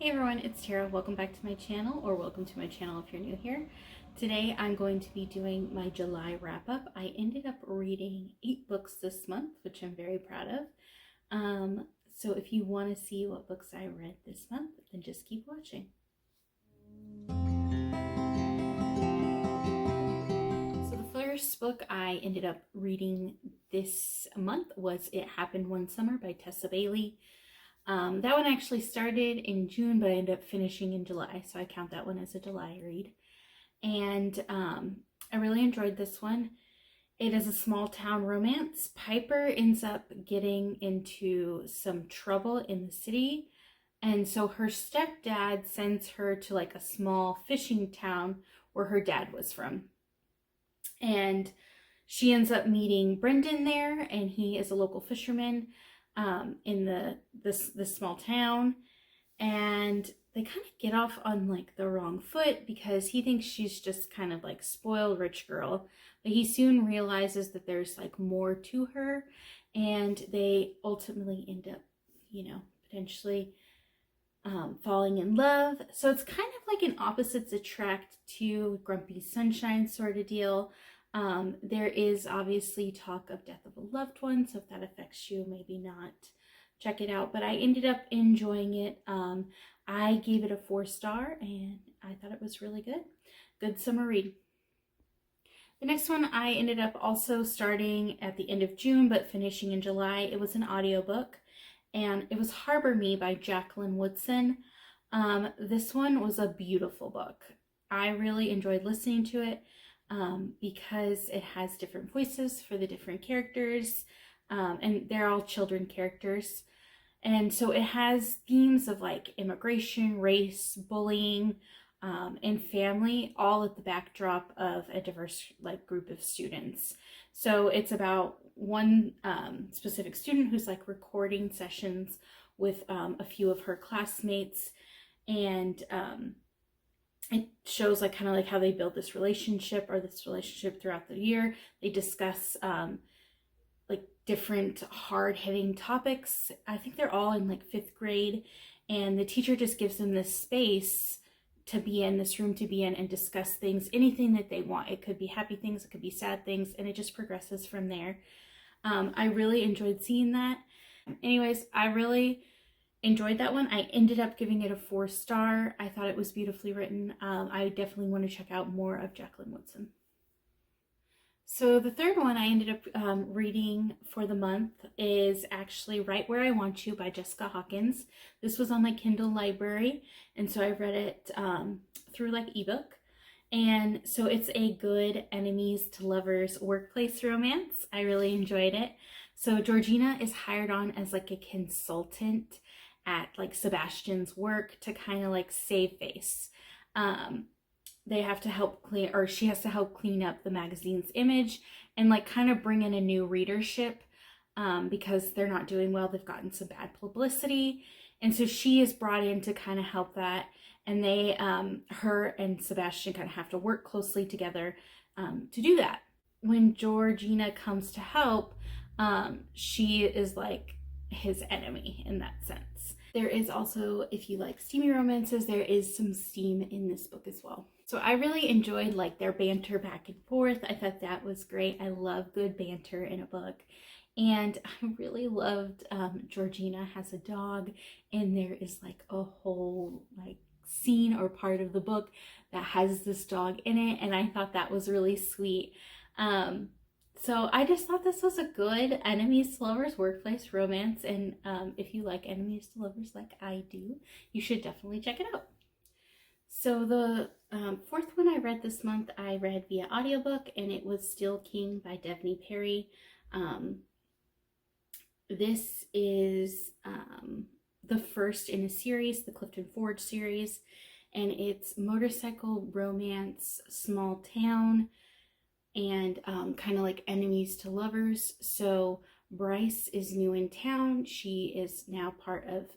Hey everyone, it's Tara. Welcome back to my channel, or welcome to my channel if you're new here. Today I'm going to be doing my July wrap-up. I ended up reading 8 books this month, which I'm very proud of. So if you want to see what books I read this month, then just keep watching. So the first book I ended up reading this month was It Happened One Summer by Tessa Bailey. That one actually started in June, but I ended up finishing in July, so I count that one as a July read. And I really enjoyed this one. It is a small town romance. Piper ends up getting into some trouble in the city, and so her stepdad sends her to like a small fishing town where her dad was from. And she ends up meeting Brendan there, and he is a local fisherman in this small town, and they kind of get off on like the wrong foot because he thinks she's just kind of like spoiled rich girl, but he soon realizes that there's like more to her, and they ultimately end up, potentially falling in love. So it's kind of like an opposites attract to Grumpy Sunshine sort of deal. There is obviously talk of death of a loved one, so if that affects you, maybe not check it out. But I ended up enjoying it. I gave it a 4-star, and I thought it was really good. Good summer read. The next one I ended up also starting at the end of June, but finishing in July. It was an audiobook, and it was Harbor Me by Jacqueline Woodson. This one was a beautiful book. I really enjoyed listening to it. Because it has different voices for the different characters, and they're all children characters. And so it has themes of like immigration, race, bullying, and family, all at the backdrop of a diverse like group of students. So it's about one specific student who's like recording sessions with a few of her classmates, and it shows like kind of like how they build this relationship throughout the year. They discuss like different hard-hitting topics. I think they're all in like 5th grade, and the teacher just gives them this space to be in, this room to be in, and discuss things, anything that they want. It could be happy things, it could be sad things, and it just progresses from there. I really enjoyed seeing that. Anyways, I really enjoyed that one. I ended up giving it a 4-star. I thought it was beautifully written. I definitely want to check out more of Jacqueline Woodson. So the third one I ended up reading for the month is actually Right Where I Want You by Jessica Hawkins. This was on my Kindle library, and so I read it through like ebook. And so it's a good enemies to lovers workplace romance. I really enjoyed it. So Georgina is hired on as like a consultant at like Sebastian's work to kind of like save face. They have to help clean, or she has to help clean up the magazine's image and like kind of bring in a new readership because they're not doing well. They've gotten some bad publicity, and so she is brought in to kind of help that. And they, her and Sebastian kind of have to work closely together to do that. When Georgina comes to help, she is like his enemy in that sense. There is also, if you like steamy romances, there is some steam in this book as well. So I really enjoyed like their banter back and forth. I thought that was great. I love good banter in a book. And I really loved Georgina has a dog, and there is like a whole like scene or part of the book that has this dog in it, and I thought that was really sweet. So I just thought this was a good enemies to lovers workplace romance, and if you like enemies to lovers like I do, you should definitely check it out. So the fourth one I read this month, I read via audiobook, and it was Still King by Devney Perry. This is the first in a series, the Clifton Forge series, and it's motorcycle romance, small town, and kind of like enemies to lovers. So Bryce is new in town. She is now part of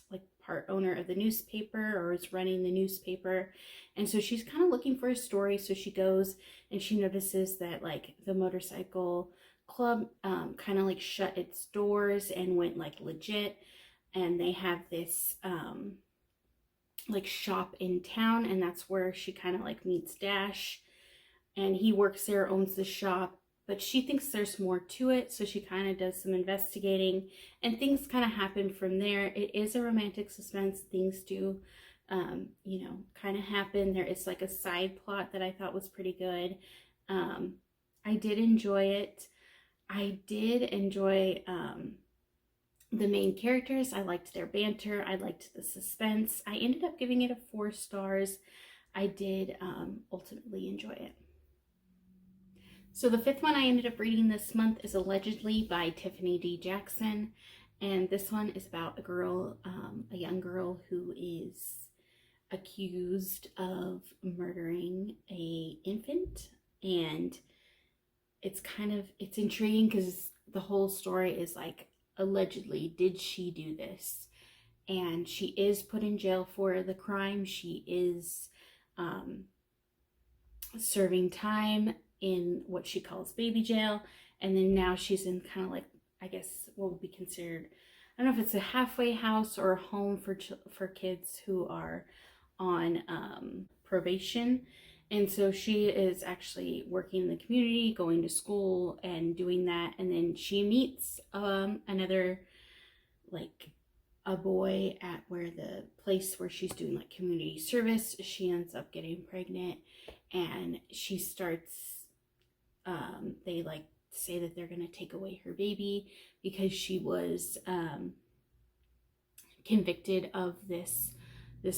like part owner of the newspaper, or is running the newspaper, and so she's kind of looking for a story. So she goes and she notices that like the motorcycle club kind of like shut its doors and went like legit, and they have this like shop in town, and that's where she kind of like meets Dash, and he works there, owns the shop, but she thinks there's more to it, so she kind of does some investigating, and things kind of happen from there. It is a romantic suspense. Things do you know, kind of happen. There is like a side plot that I thought was pretty good. I did enjoy it. I did enjoy the main characters. I liked their banter. I liked the suspense. I ended up giving it a 4 stars. I did ultimately enjoy it. So the 5th one I ended up reading this month is Allegedly by Tiffany D. Jackson. And this one is about a girl, a young girl who is accused of murdering a infant. And it's it's intriguing because the whole story is like, allegedly, did she do this? And she is put in jail for the crime. She is serving time in what she calls baby jail, and then now she's in kind of like, I guess what would be considered, I don't know if it's a halfway house or a home for kids who are on probation. And so she is actually working in the community, going to school and doing that, and then she meets another, like a boy at where the place where she's doing like community service. She ends up getting pregnant, and she starts they like say that they're going to take away her baby because she was convicted of this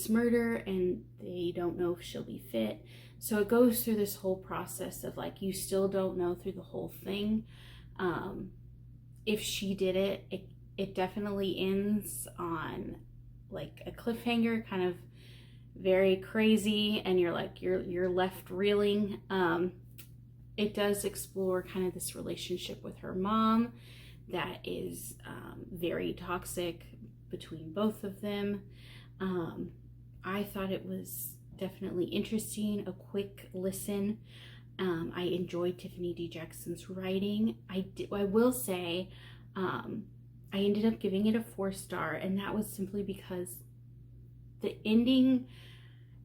murder, and they don't know if she'll be fit. So it goes through this whole process of like, you still don't know through the whole thing if she did it. It definitely ends on like a cliffhanger, kind of very crazy, and you're like, you're left reeling. It does explore kind of this relationship with her mom that is very toxic between both of them. I thought it was definitely interesting, a quick listen. I enjoyed Tiffany D. Jackson's writing. I will say, I ended up giving it a 4 star, and that was simply because the ending,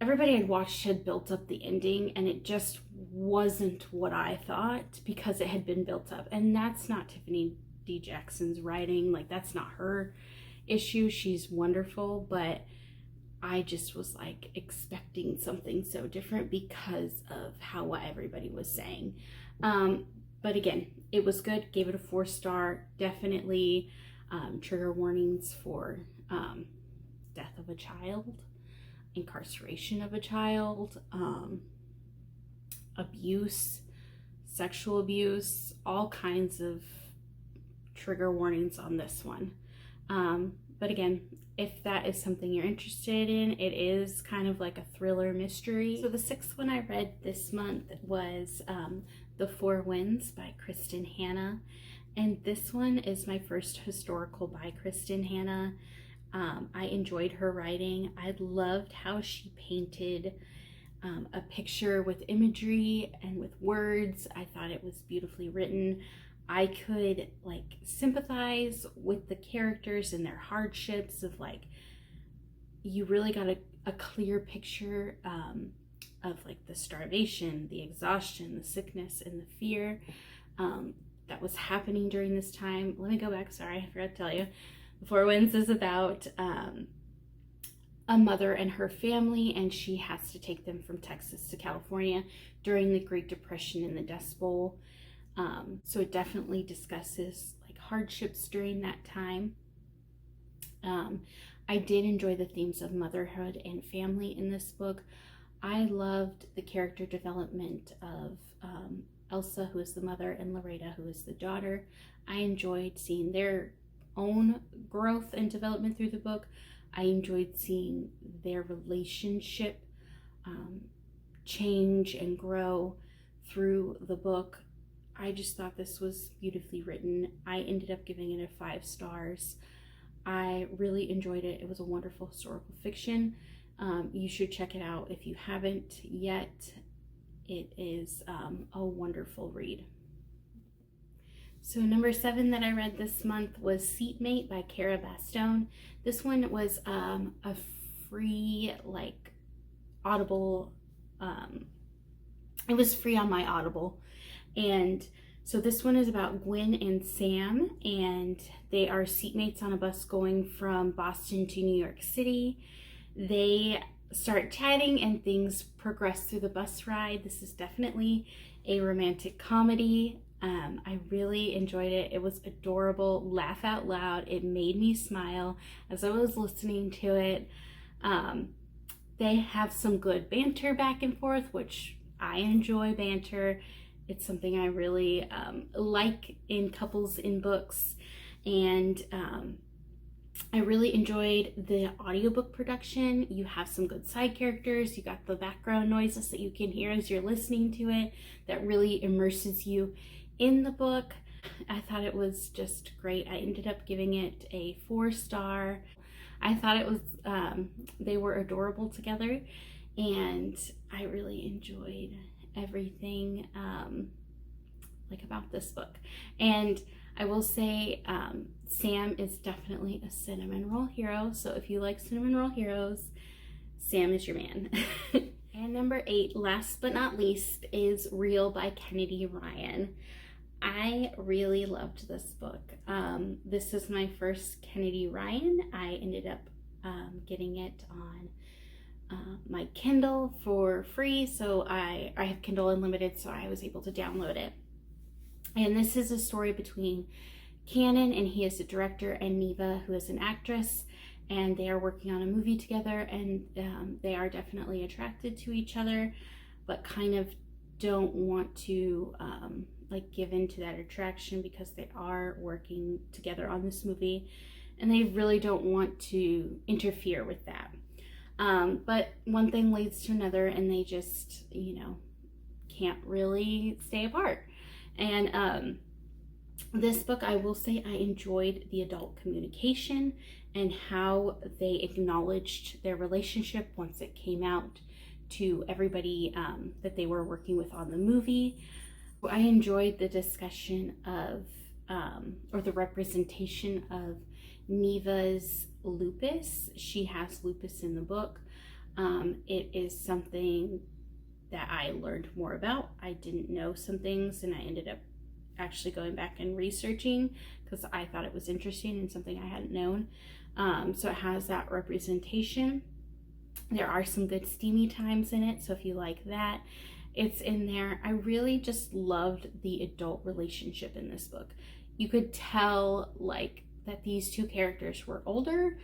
everybody I'd watched had built up the ending, and it just wasn't what I thought because it had been built up. And that's not Tiffany D. Jackson's writing. Like, that's not her issue. She's wonderful, but I just was like expecting something so different because of what everybody was saying. But again, it was good. Gave it a 4 star. Definitely trigger warnings for death of a child, incarceration of a child, abuse, sexual abuse, all kinds of trigger warnings on this one. But again, if that is something you're interested in, it is kind of like a thriller mystery. So the 6th one I read this month was The Four Winds by Kristen Hanna. And this one is my first historical by Kristen Hanna. I enjoyed her writing. I loved how she painted a picture with imagery and with words. I thought it was beautifully written. I could like sympathize with the characters and their hardships of like, you really got a clear picture of like the starvation, the exhaustion, the sickness, and the fear that was happening during this time. Let me go back, sorry, I forgot to tell you. The Four Winds is about a mother and her family, and she has to take them from Texas to California during the Great Depression and the Dust Bowl. So it definitely discusses like hardships during that time. I did enjoy the themes of motherhood and family in this book. I loved the character development of Elsa, who is the mother, and Loretta, who is the daughter. I enjoyed seeing their own growth and development through the book. I enjoyed seeing their relationship change and grow through the book. I just thought this was beautifully written. I ended up giving it a 5 stars. I really enjoyed it. It was a wonderful historical fiction. You should check it out if you haven't yet. It is a wonderful read. So number 7 that I read this month was Seatmate by Cara Bastone. This one was a free Audible. It was free on my Audible, and so this one is about Gwen and Sam, and they are seatmates on a bus going from Boston to New York City. They start chatting and things progress through the bus ride. This is definitely a romantic comedy. I really enjoyed it. It was adorable, laugh out loud. It made me smile as I was listening to it. They have some good banter back and forth, which I enjoy banter. It's something I really like in couples in books. And I really enjoyed the audiobook production. You have some good side characters. You got the background noises that you can hear as you're listening to it that really immerses you in the book. I thought it was just great. I ended up giving it a 4-star. I thought it was, they were adorable together, and I really enjoyed everything about this book. And I will say Sam is definitely a cinnamon roll hero, so if you like cinnamon roll heroes, Sam is your man. And number 8, last but not least, is Real by Kennedy Ryan. I really loved this book. This is my first Kennedy Ryan. I ended up getting it on my Kindle for free, so I have Kindle Unlimited, so I was able to download it. And this is a story between Cannon, and he is the director, and Neva, who is an actress, and they are working on a movie together, and they are definitely attracted to each other, but kind of don't want to give into that attraction because they are working together on this movie, and they really don't want to interfere with that. But one thing leads to another, and they just, can't really stay apart. And this book, I will say, I enjoyed the adult communication and how they acknowledged their relationship once it came out to everybody that they were working with on the movie. I enjoyed the discussion of, or the representation of Neva's lupus. She has lupus in the book. It is something that I learned more about. I didn't know some things, and I ended up actually going back and researching because I thought it was interesting and something I hadn't known. So it has that representation. There are some good steamy times in it, so if you like that, it's in there. I really just loved the adult relationship in this book. You could tell that these two characters were older,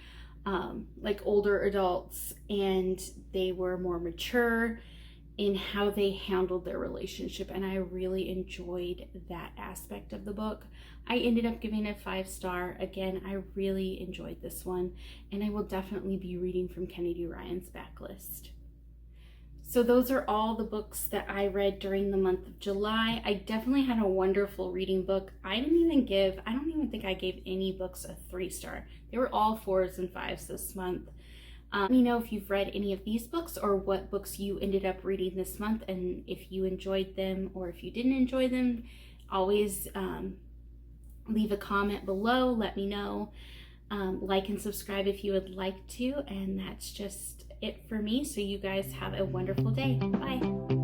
older adults, and they were more mature in how they handled their relationship, and I really enjoyed that aspect of the book. I ended up giving it a 5-star. Again, I really enjoyed this one, and I will definitely be reading from Kennedy Ryan's backlist. So those are all the books that I read during the month of July. I definitely had a wonderful reading book. I don't even think I gave any books a 3-star. They were all 4s and 5s this month. Let me know if you've read any of these books or what books you ended up reading this month, and if you enjoyed them or if you didn't enjoy them. Always leave a comment below. Let me know. Like and subscribe if you would like to, and that's just it for me. So you guys have a wonderful day. Bye.